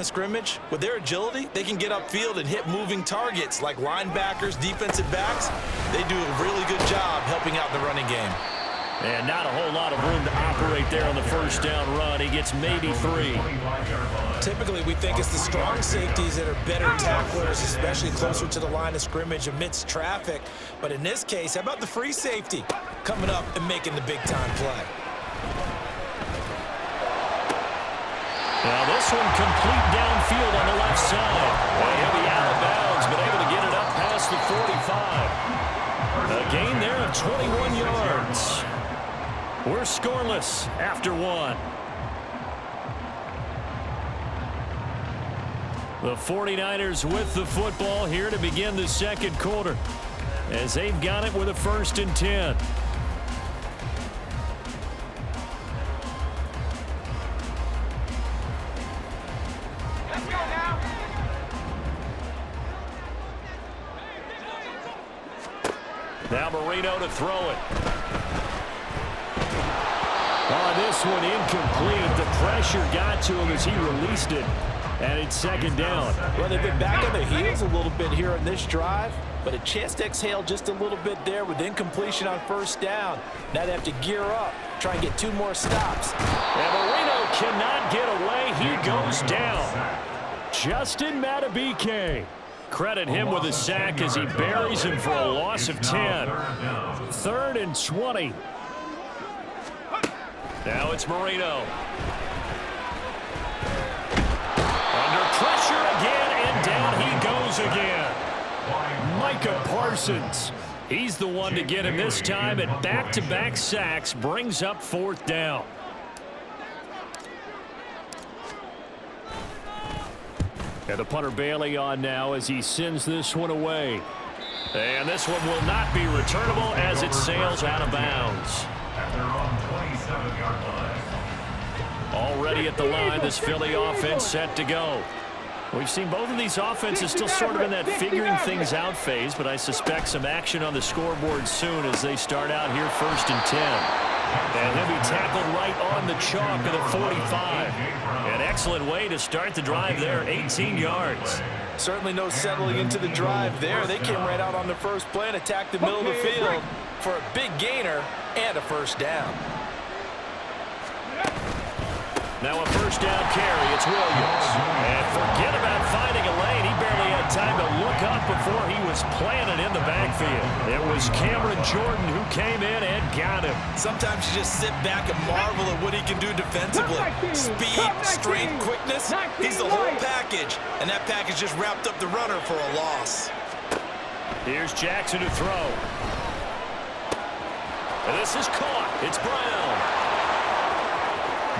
Scrimmage, with their agility, they can get upfield and hit moving targets like linebackers, defensive backs. They do a really good job helping out in the running game. And not a whole lot of room to operate there on the first down run. He gets maybe 3. Typically, we think it's the strong safeties that are better tacklers, especially closer to the line of scrimmage amidst traffic. But in this case, how about the free safety coming up and making the big-time play? Now this one complete downfield on the left side. And he'll be out of bounds, but able to get it up past the 45. A gain there of 21 yards. We're scoreless after 1. The 49ers with the football here to begin the second quarter, as they've got it with a 1st and 10. Now Marino to throw it. This one incomplete. The pressure got to him as he released it. And it's 2nd down. Well, they've been back on their heels a little bit here on this drive, but a chance to exhale just a little bit there with incompletion on 1st down. Now they have to gear up, try and get 2 more stops. And Marino cannot get away. He goes down. Justin Madubuike. Credit him with a sack as he buries him for a loss of 10. 3rd and 20. Now it's Marino. Under pressure again, and down he goes again. Micah Parsons. He's the one to get him this time, and back-to-back sacks brings up 4th down. And the punter Bailey on now as he sends this one away. And this one will not be returnable as it sails out of bounds. At their own 27-yard line. Already at the line, this Philly offense set to go. We've seen both of these offenses still sort of in that figuring things out phase, but I suspect some action on the scoreboard soon as they start out here 1st and 10. And he'll be tackled right on the chalk of the 45. An excellent way to start the drive there, 18 yards. Certainly no settling into the drive there. They came right out on the first play and attacked the middle of the field for a big gainer and a 1st down. Now a 1st down carry. It's Williams. And forget about finding a lane. He barely had time to look up before he was planted in the backfield. It was Cameron Jordan who came in and got him. Sometimes you just sit back and marvel at what he can do defensively. Speed, strength, quickness. He's the whole package. And that package just wrapped up the runner for a loss. Here's Jackson to throw. And this is caught. It's Brown.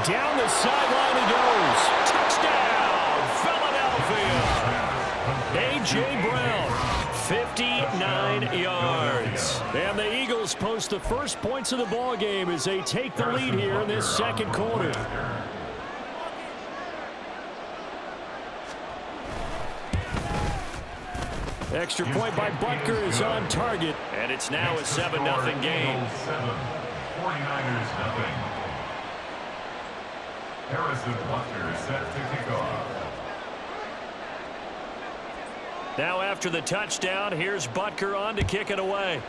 Down the sideline he goes. Touchdown, Philadelphia. A.J. Brown, 59 yards. And the Eagles post the first points of the ball game as they take the lead here in this second quarter. Extra point by Butker is on target. And it's now a 7-0 game. 49ers nothing. Harrison Butker set to kick off. Now after the touchdown, here's Butker on to kick it away.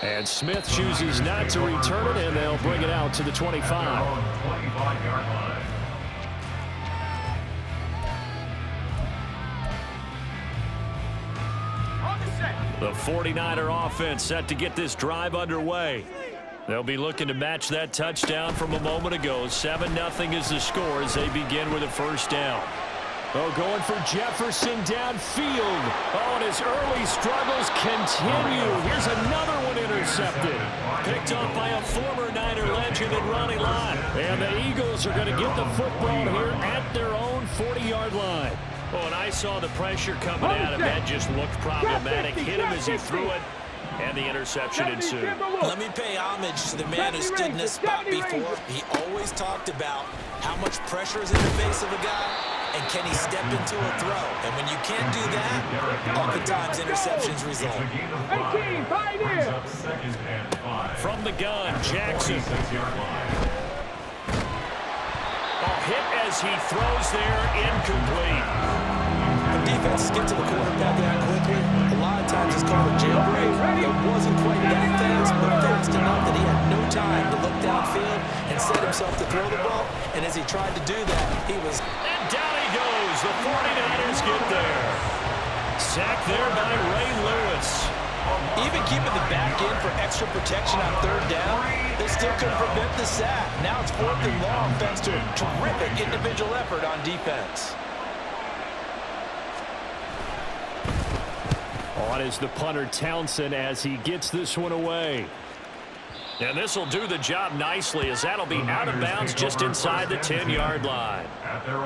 And Smith chooses not to return it, and they'll bring it out to the 25. 25-yard line. The 49er offense set to get this drive underway. They'll be looking to match that touchdown from a moment ago. 7-0 is the score as they begin with a 1st down. Oh, going for Jefferson downfield. Oh, and his early struggles continue. Here's another one intercepted. Picked up by a former Niner legend in Ronnie Lott. And the Eagles are going to get the football here at their own 40-yard line. Oh, and I saw the pressure coming at him. That just looked problematic. Hit him as he threw it. and the interception ensued. Let me pay homage to the man who stood in this spot before. He always talked about how much pressure is in the face of a guy, and can he step into a throw. And when you can't do that, oftentimes interceptions result. From the gun, Jackson. A hit as he throws there, incomplete. When defenses get to the quarterback that quickly, a lot of times it's called a jailbreak. It wasn't quite that fast, but fast enough that he had no time to look downfield and set himself to throw the ball. And as he tried to do that, he was... And down he goes. The 49ers get there. Sacked there by Ray Lewis. Even keeping the back in for extra protection on third down, they still couldn't prevent the sack. Now it's 4th and long thanks to a terrific individual effort on defense. On is the punter Townsend as he gets this one away. And this will do the job nicely as that'll be out of bounds just inside the 10-yard line.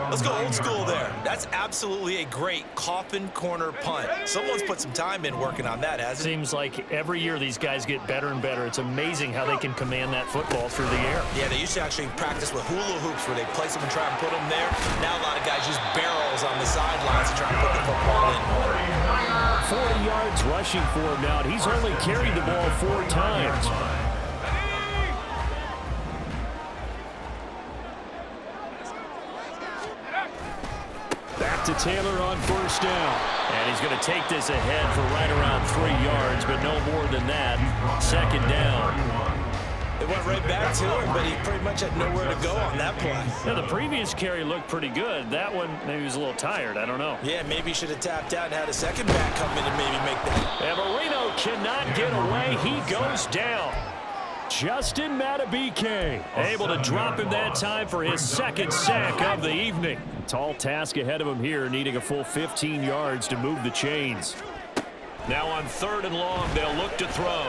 Let's go old school there. That's absolutely a great coffin corner punt. Someone's put some time in working on that, hasn't it? Seems like every year these guys get better and better. It's amazing how they can command that football through the air. Yeah, they used to actually practice with hula hoops where they place them and try and put them there. Now a lot of guys use barrels on the sidelines to try and put the football in. 40 yards rushing for him now. He's only carried the ball 4 times. Back to Taylor on 1st down. And he's going to take this ahead for right around 3 yards, but no more than that. 2nd down. It went right back to him, but he pretty much had nowhere to go on that play. Yeah, the previous carry looked pretty good. That one, maybe he was a little tired. I don't know. Yeah, maybe he should have tapped out and had a second back come in and maybe make that. And Marino cannot get away. He goes down. Justin Matabike able to drop him that time for his 2nd sack of the evening. Tall task ahead of him here, needing a full 15 yards to move the chains. Now on 3rd and long, they'll look to throw.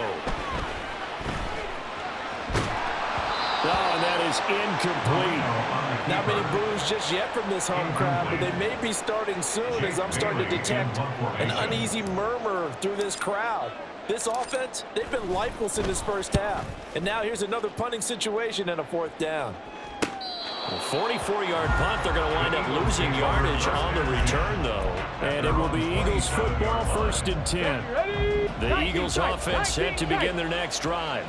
Oh, and that is incomplete. Not many boos just yet from this home crowd, but they may be starting soon as I'm starting to detect an uneasy murmur through this crowd. This offense, they've been lifeless in this first half. And now here's another punting situation and a 4th down. A 44-yard punt. They're going to wind up losing yardage on the return, though. And it will be Eagles football, 1st and 10. The Eagles offense set to begin their next drive.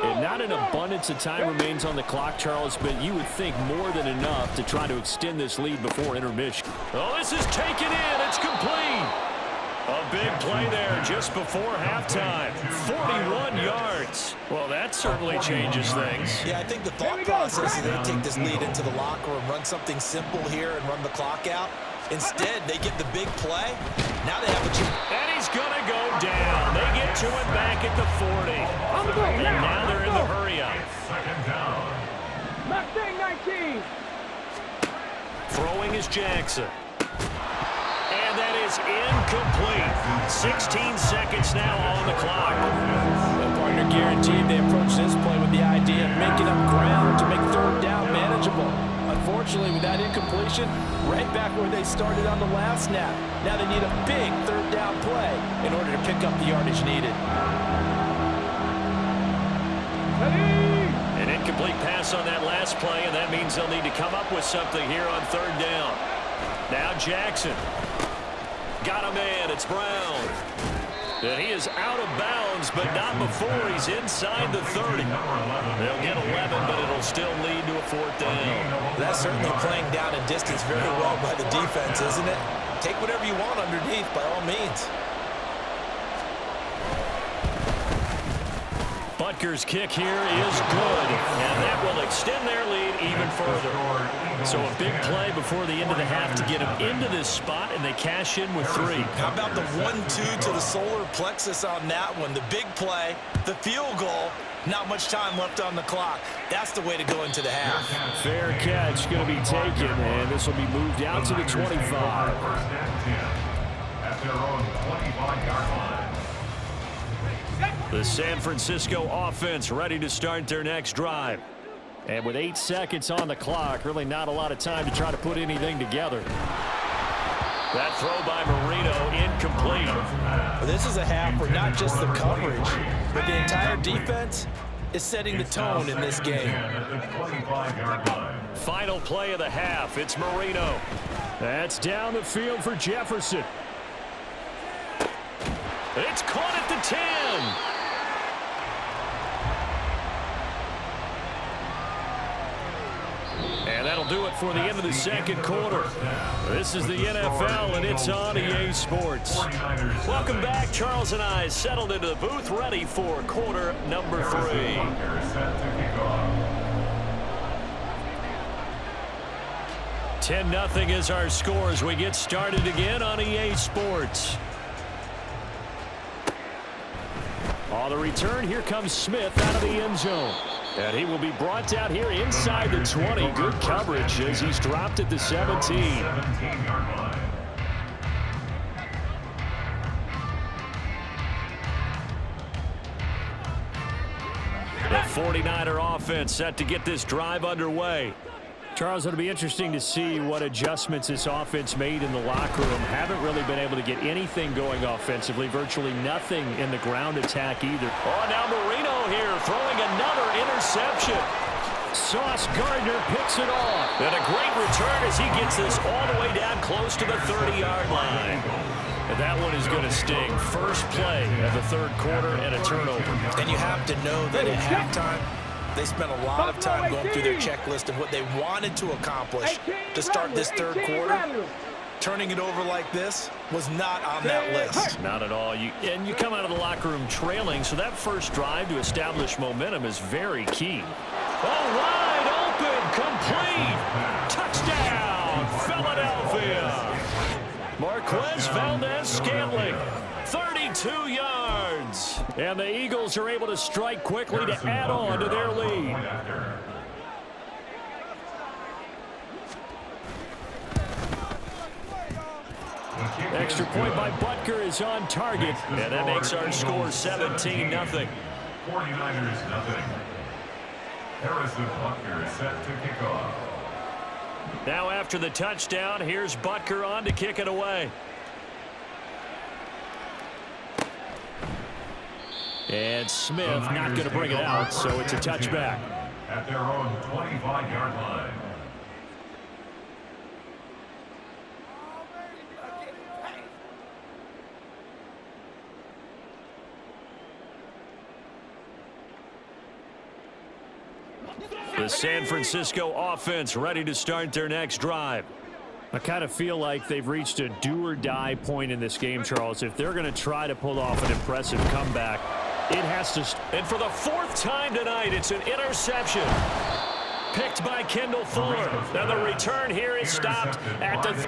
And not an abundance of time remains on the clock, Charles, but you would think more than enough to try to extend this lead before intermission. Oh, this is taken in. It's complete. A big play there just before halftime. 41 yards. Well, that certainly changes things. Yeah, I think the thought process is they take this lead into the locker room, run something simple here and run the clock out. Instead, they get the big play. Now they have a chance. And he's going to go down. They get to him back at the 40. And now they're in the hurry-up. 2nd down. Mustang 19. Throwing is Jackson. And that is incomplete. 16 seconds now on the clock. The partner guaranteed they approach this play with the idea of making up ground to make 3rd down manageable. Unfortunately, with that incompletion, right back where they started on the last snap. Now they need a big 3rd down play in order to pick up the yardage needed. An incomplete pass on that last play, and that means they'll need to come up with something here on 3rd down. Now Jackson. Got a man. It's Brown. And he is out of bounds, but not before he's inside the 30. They'll get 11, but it'll still lead to a 4th down. That's certainly playing down in distance very well by the defense, isn't it? Take whatever you want underneath, by all means. Butker's kick here is good, and that will extend their lead even further. So a big play before the end of the half to get them into this spot, and they cash in with 3. How about the 1-2 to the solar plexus on that one? The big play, the field goal, not much time left on the clock. That's the way to go into the half. Fair catch going to be taken, and this will be moved out to the 25. 1st and 10. At their own 25-yard line. The San Francisco offense ready to start their next drive. And with 8 seconds on the clock, really not a lot of time to try to put anything together. That throw by Marino incomplete. Well, this is a half where not just the coverage, but the entire defense is setting the tone in this game. Final play of the half. It's Marino. That's down the field for Jefferson. It's caught at the 10. And that'll do it for the end of the second quarter. This is the NFL, and it's on EA Sports. Welcome back. Charles and I settled into the booth, ready for quarter number 3. 10-0 is our score as we get started again on EA Sports. On the return, here comes Smith out of the end zone. And he will be brought out here inside the 20. Good coverage as he's dropped at the 17. The 49er offense set to get this drive underway. Charles, it'll be interesting to see what adjustments this offense made in the locker room. Haven't really been able to get anything going offensively. Virtually nothing in the ground attack either. Oh, now Marino here throwing another interception. Sauce Gardner picks it off. And a great return as he gets this all the way down close to the 30-yard line. And that one is going to sting. First play of the third quarter and a turnover. And you have to know that at halftime, they spent a lot of time going through their checklist of what they wanted to accomplish to start this third quarter. Turning it over like this was not on that list. Not at all. You come out of the locker room trailing, so that first drive to establish momentum is very key. Oh, wide open, complete. Touchdown, Philadelphia. Marquez Valdez-Scantling, 32 yards. And the Eagles are able to strike quickly to add on to their lead. Extra point by Butker is on target. And that makes our score 17-0. 49ers nothing. Harrison Butker is set to kick off. Now after the touchdown, here's Butker on to kick it away. And Smith not going to bring it out, so it's a touchback. At their own 25-yard line. The San Francisco offense ready to start their next drive. I kind of feel like they've reached a do-or-die point in this game, Charles. If they're going to try to pull off an impressive comeback, it has to. And for the fourth time tonight, it's an interception. Picked by Kendall Fuller. Now the return here is stopped at the...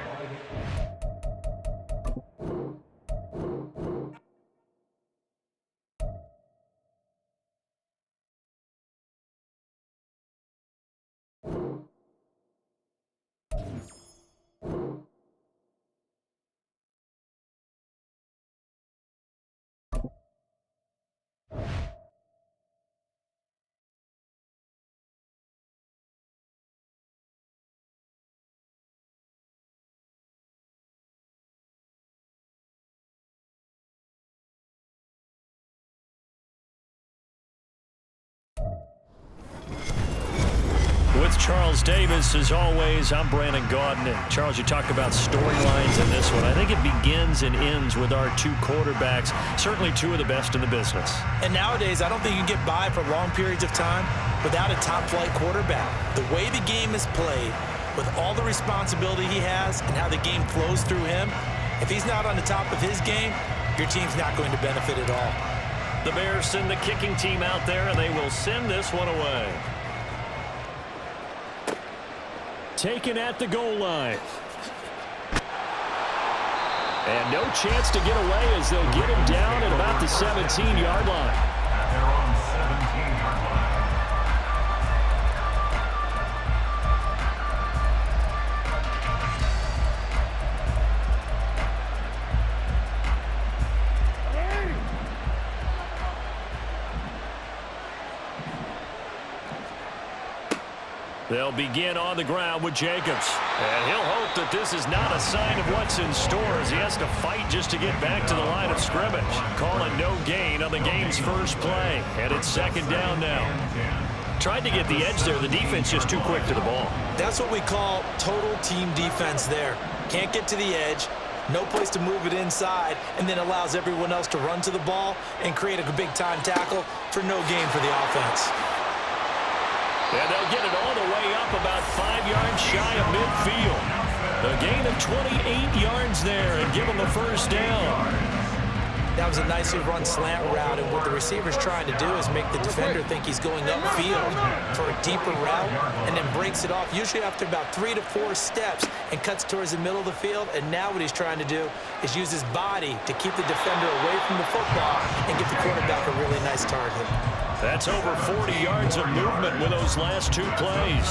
With Charles Davis, as always, I'm Brandon Gaudin. And Charles, you talk about storylines in this one. I think it begins and ends with our two quarterbacks, certainly two of the best in the business. And nowadays, I don't think you can get by for long periods of time without a top-flight quarterback. The way the game is played, with all the responsibility he has and how the game flows through him, if he's not on the top of his game, your team's not going to benefit at all. The Bears send the kicking team out there, and they will send this one away. Taken at the goal line. And no chance to get away as they'll get him down at about the 17-yard line. At their own 17-yard line. They'll begin on the ground with Jacobs. And he'll hope that this is not a sign of what's in store as he has to fight just to get back to the line of scrimmage. Calling no gain on the game's first play. And it's second down now. Tried to get the edge there. The defense just too quick to the ball. That's what we call total team defense there. Can't get to the edge. No place to move it inside, and then allows everyone else to run to the ball and create a big-time tackle for no gain for the offense. And they'll get it all the way up about 5 yards shy of midfield. A gain of 28 yards there and give them the first down. That was a nicely run slant route, and what the receiver's trying to do is make the defender think he's going upfield for a deeper route and then breaks it off, usually after about 3 to 4 steps, and cuts towards the middle of the field. And now what he's trying to do is use his body to keep the defender away from the football and get the quarterback a really nice target. That's over 40 yards of movement with those last 2 plays.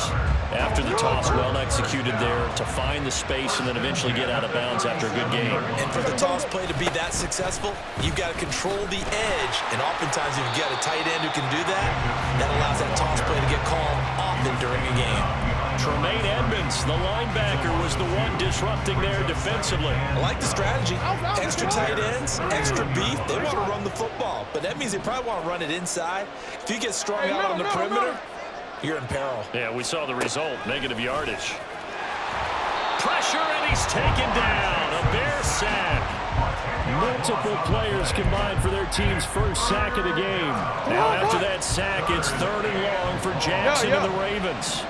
After the toss, well executed there to find the space and then eventually get out of bounds after a good game. And for the toss play to be that successful, you've got to control the edge. And oftentimes if you've got a tight end who can do that, that allows that toss play to get called often during a game. Tremaine Edmonds, the linebacker, was the one disrupting there defensively. I like the strategy. Extra tight ends, extra beef. They want to run the football, but that means they probably want to run it inside. If you get strung out on the perimeter, you're in peril. Yeah, we saw the result, negative yardage. Pressure, and he's taken down. A Bear sack. Multiple players combined for their team's first sack of the game. Now after that sack, it's 3rd and long for Jackson and the Ravens.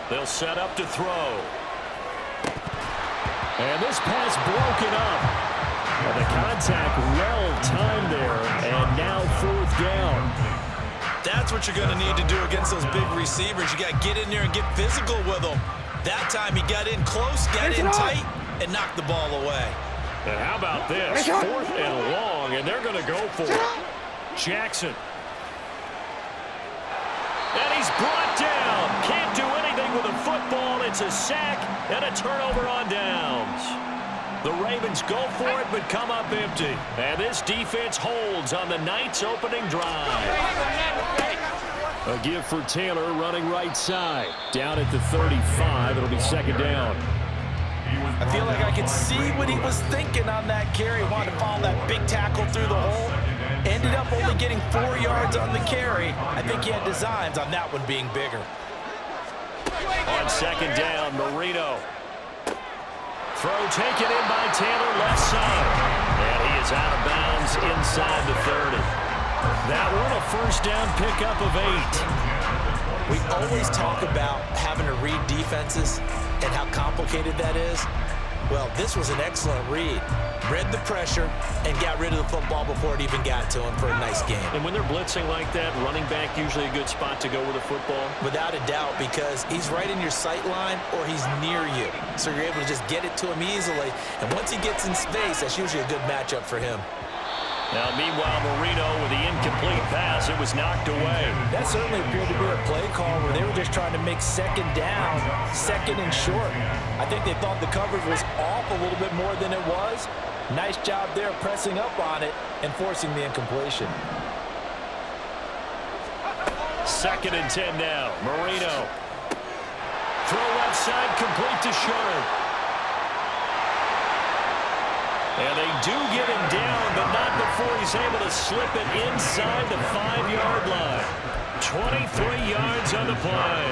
They'll set up to throw. And this pass broken up. And the contact well timed there, and now 4th down. That's what you're going to need to do against those big receivers. You got to get in there and get physical with them. That time he got in close, got in tight, and knocked the ball away. And how about this? 4th and long, and they're going to go for it. Jackson. And he's brought down. Can't do anything with a football. It's a sack and a turnover on downs. The Ravens go for it, but come up empty. And this defense holds on the night's opening drive. A give for Taylor running right side. Down at the 35. It'll be second down. I feel like I could see what he was thinking on that carry. Wanted to follow that big tackle through the hole. Ended up only getting 4 yards on the carry. I think he had designs on that one being bigger. On second down, Marino. Throw taken in by Taylor, left side. And he is out of bounds inside the 30. That one a first down pickup of 8. We always talk about having to read defenses and how complicated that is. Well, this was an excellent read. Read the pressure and got rid of the football before it even got to him for a nice game. And when they're blitzing like that, running back usually a good spot to go with the football? Without a doubt, because he's right in your sight line or he's near you. So you're able to just get it to him easily. And once he gets in space, that's usually a good matchup for him. Now, meanwhile, Marino with the incomplete pass. It was knocked away. That certainly appeared to be a play call where they were just trying to make second down, second and short. I think they thought the coverage was off a little bit more than it was. Nice job there pressing up on it and forcing the incompletion. 2nd and 10 now. Marino. Throw left side, complete to Sherman. And they do get him down, but not before he's able to slip it inside the 5-yard line. 23 yards on the play.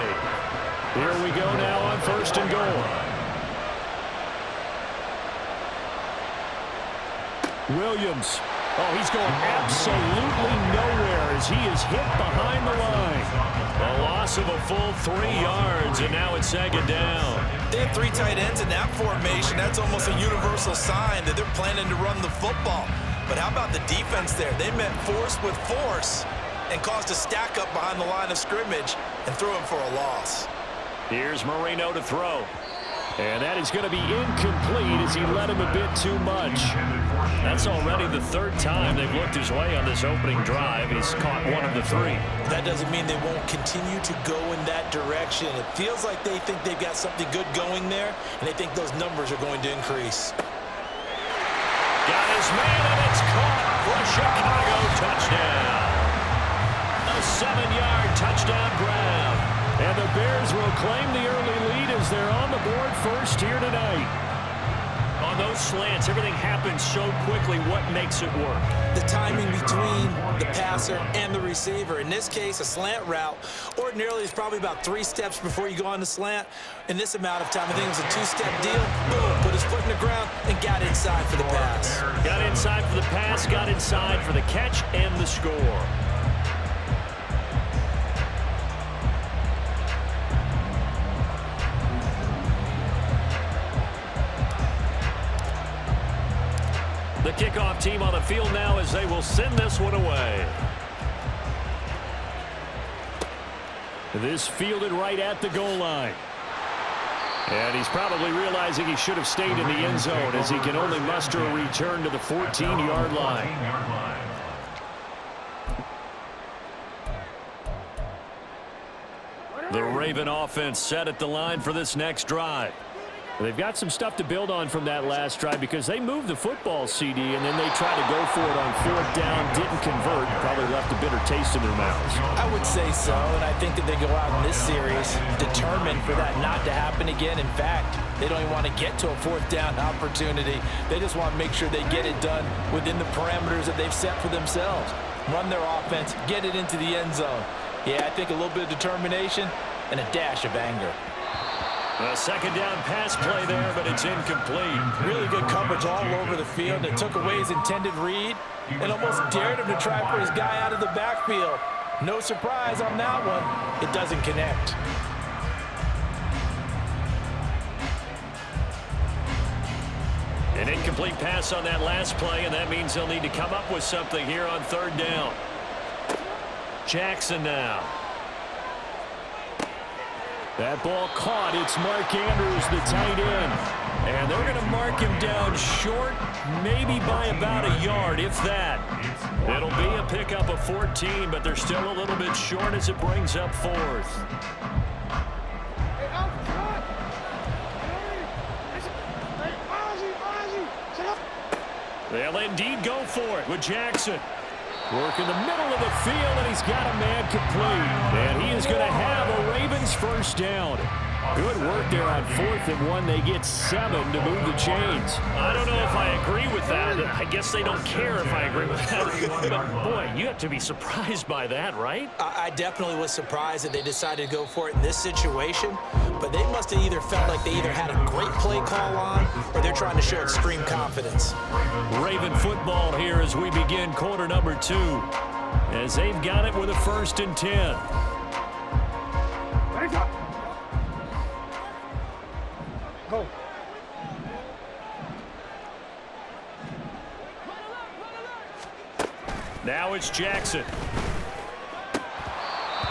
Here we go now on 1st and goal. Williams. Oh, he's going absolutely nowhere as he is hit behind the line. A loss of a full 3 yards, and now it's second down. They have 3 tight ends in that formation. That's almost a universal sign that they're planning to run the football. But how about the defense there? They met force with force and caused a stack up behind the line of scrimmage and threw him for a loss. Here's Marino to throw. And that is going to be incomplete as he led him a bit too much. That's already the 3rd time they've looked his way on this opening drive. He's caught 1 of the 3. That doesn't mean they won't continue to go in that direction. It feels like they think they've got something good going there, and they think those numbers are going to increase. Got his man, and it's caught for a Chicago touchdown. A 7-yard touchdown grab. Bears will claim the early lead as they're on the board first here tonight. On those slants, everything happens so quickly. What makes it work? The timing between the passer and the receiver. In this case, a slant route ordinarily is probably about 3 steps before you go on the slant. In this amount of time, I think it was a 2-step deal. Boom, put his foot in the ground and got inside for the pass. Got inside for the pass, got inside for the catch and the score. The kickoff team on the field now as they will send this one away. This fielded right at the goal line. And he's probably realizing he should have stayed in the end zone as he can only muster a return to the 14-yard line. The Raven offense set at the line for this next drive. They've got some stuff to build on from that last drive because they moved the football, CD, and then they tried to go for it on 4th down, didn't convert, probably left a bitter taste in their mouths. I would say so, and I think that they go out in this series determined for that not to happen again. In fact, they don't even want to get to a 4th down opportunity. They just want to make sure they get it done within the parameters that they've set for themselves. Run their offense, get it into the end zone. Yeah, I think a little bit of determination and a dash of anger. A 2nd down pass play there, but it's incomplete. Really good coverage all over the field. It took away his intended read and almost dared him to try for his guy out of the backfield. No surprise on that one. It doesn't connect. An incomplete pass on that last play, and that means they'll need to come up with something here on 3rd down. Jackson now. That ball caught. It's Mark Andrews, the tight end. And they're going to mark him down short, maybe by about a yard, if that. It'll be a pickup of 14, but they're still a little bit short as it brings up 4th. They'll indeed go for it with Jackson. Work in the middle of the field, and he's got a man complete. And he is going to have a Ravens 1st down. Good work there on 4th and 1. They get 7 to move the chains. I don't know if I agree with that. I guess they don't care if I agree with that. But, boy, you have to be surprised by that, right? I definitely was surprised that they decided to go for it in this situation. But they must have either felt like they either had a great play call on or they're trying to show extreme confidence. Raven football here as we begin quarter number 2. As they've got it with a 1st and 10. Go. Now it's Jackson.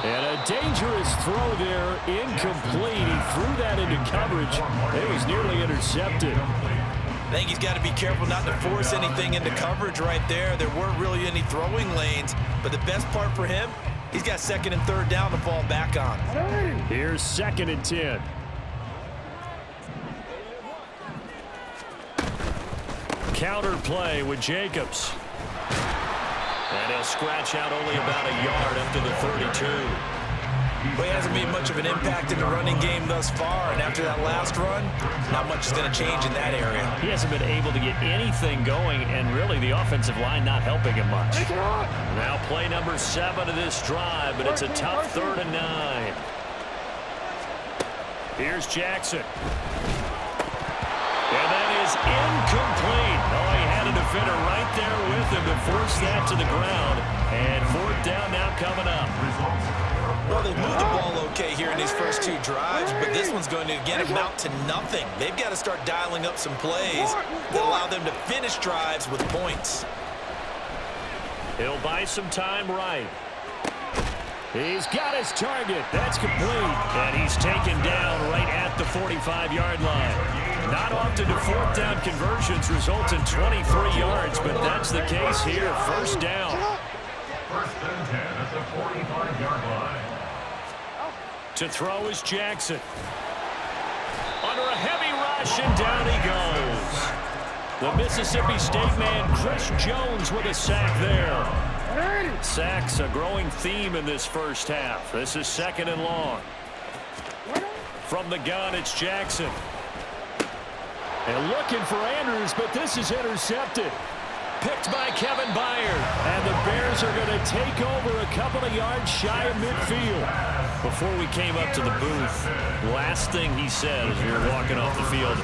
And a dangerous throw there, incomplete. He threw that into coverage. It was nearly intercepted. I think he's got to be careful not to force anything into coverage right there. There weren't really any throwing lanes, but the best part for him, he's got 2nd and 3rd down to fall back on. Here's 2nd and 10. Counter play with Jacobs. And he'll scratch out only about a yard up to the 32. Well, he hasn't made much of an impact in the running game thus far, and after that last run, not much is going to change in that area. He hasn't been able to get anything going, and really the offensive line not helping him much. Now play number 7 of this drive, but it's a tough 3rd and 9. Here's Jackson. And that is incomplete. Oh, he had a defender right there with him to force that to the ground. And 4th down now coming up. Well, they've moved the ball okay here in these first 2 drives, but this one's going to, again, amount to nothing. They've got to start dialing up some plays that allow them to finish drives with points. He'll buy some time right. He's got his target. That's complete. And he's taken down right at the 45-yard line. Not often do 4th down conversions result in 23 yards, but that's the case here. 1st down. 1st and 10 at the 45-yard line. To throw is Jackson. Under a heavy rush, and down he goes. The Mississippi State man, Chris Jones, with a sack there. Sacks a growing theme in this first half. This is 2nd and long. From the gun, it's Jackson. And looking for Andrews, but this is intercepted. Picked by Kevin Byard. And the Bears are going to take over a couple of yards shy of midfield. Before we came up to the booth, last thing he said as we were walking off the field,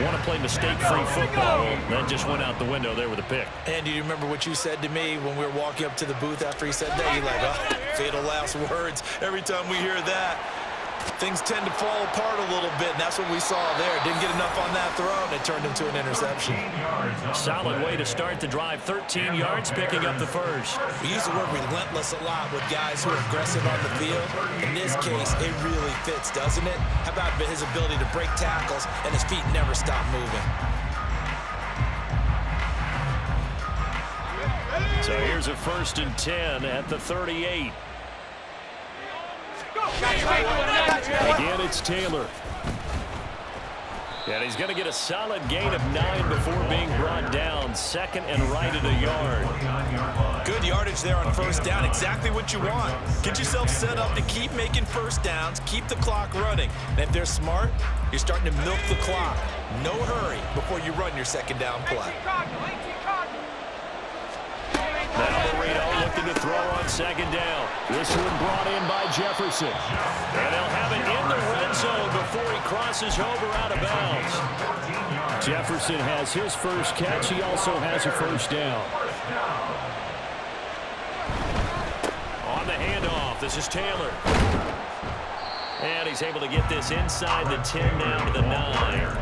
want to play mistake-free football. That just went out the window there with a pick. And do you remember what you said to me when we were walking up to the booth after he said that? You're like, oh, fatal last words. Every time we hear that, things tend to fall apart a little bit, and that's what we saw there. Didn't get enough on that throw, and it turned into an interception. Solid way to start the drive. 13 yards, picking up the first. We use the word relentless a lot with guys who are aggressive on the field. In this case, it really fits, doesn't it? How about his ability to break tackles, and his feet never stop moving? So here's a 1st and 10 at the 38. Again, it's Taylor. And he's going to get a solid gain of 9 before being brought down. 2nd and right at a yard. Good yardage there on 1st down. Exactly what you want. Get yourself set up to keep making 1st downs, keep the clock running. And if they're smart, you're starting to milk the clock. No hurry before you run your 2nd down play. Now Marino looking to throw on 2nd down. This one brought in by Jefferson. And they'll have it in the red zone before he crosses over out of bounds. Jefferson has his first catch. He also has a 1st down. On the handoff, this is Taylor. And he's able to get this inside the 10 down to the 9.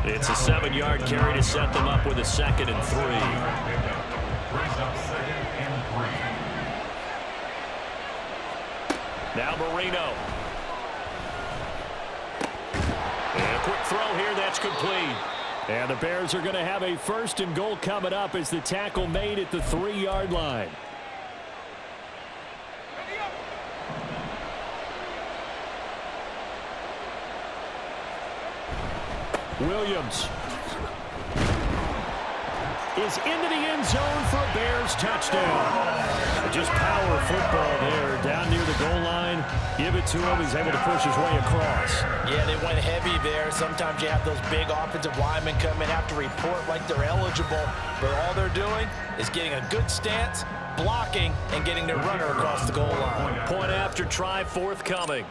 It's a 7-yard carry to set them up with a 2nd and 3. Now Marino. And a quick throw here, that's complete. And the Bears are going to have a 1st and goal coming up as the tackle made at the 3-yard line. Williams is into the end zone for a Bears touchdown. Just power football there down near the goal line. Give it to him. He's able to push his way across. Yeah, they went heavy there. Sometimes you have those big offensive linemen come in, have to report like they're eligible, but all they're doing is getting a good stance, blocking, and getting their runner across the goal line. Point after try forthcoming.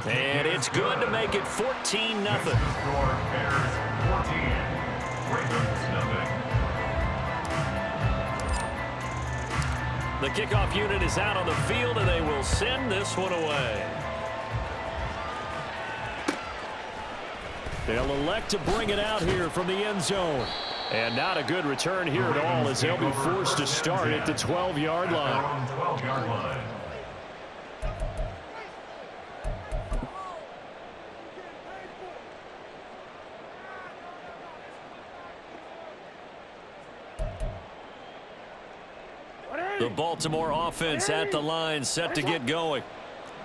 And it's good to make it 14-0. The kickoff unit is out on the field, and they will send this one away. They'll elect to bring it out here from the end zone. And not a good return here at all as they'll be forced to start at the 12-yard line. The Baltimore offense at the line, set to get going.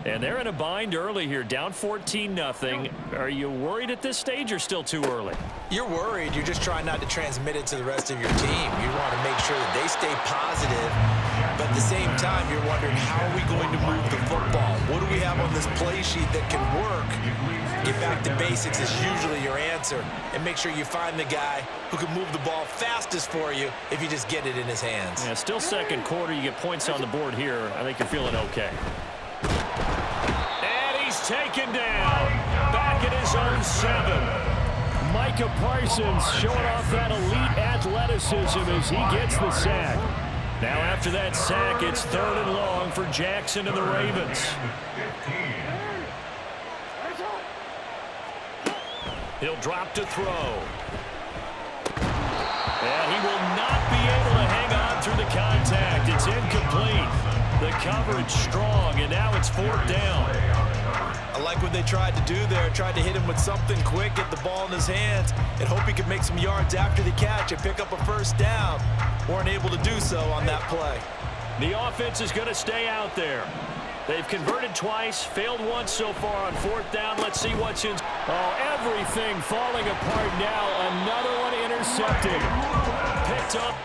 And they're in a bind early here, down 14-0. Are you worried at this stage or still too early? You're worried. You're just trying not to transmit it to the rest of your team. You want to make sure that they stay positive, but at the same time, you're wondering, how are we going to move the football? What do we have on this play sheet that can work? Get back to basics is usually your answer, and make sure you find the guy who can move the ball fastest for you if you just get it in his hands. Yeah, still 2nd quarter. You get points on the board here. I think you're feeling okay. And he's taken down. Back at his own 7. Micah Parsons showing off that elite athleticism as he gets the sack. Now after that sack, it's 3rd and long for Jackson and the Ravens. He'll drop to throw. And he will not be able to hang on through the contact. It's incomplete. The coverage strong, and now it's 4th down. I like what they tried to do there. Tried to hit him with something quick, get the ball in his hands, and hope he could make some yards after the catch and pick up a 1st down. Weren't able to do so on that play. The offense is going to stay out there. They've converted twice, failed once so far on 4th down. Let's see what's in. Oh, everything falling apart now. Another one intercepted. Picked up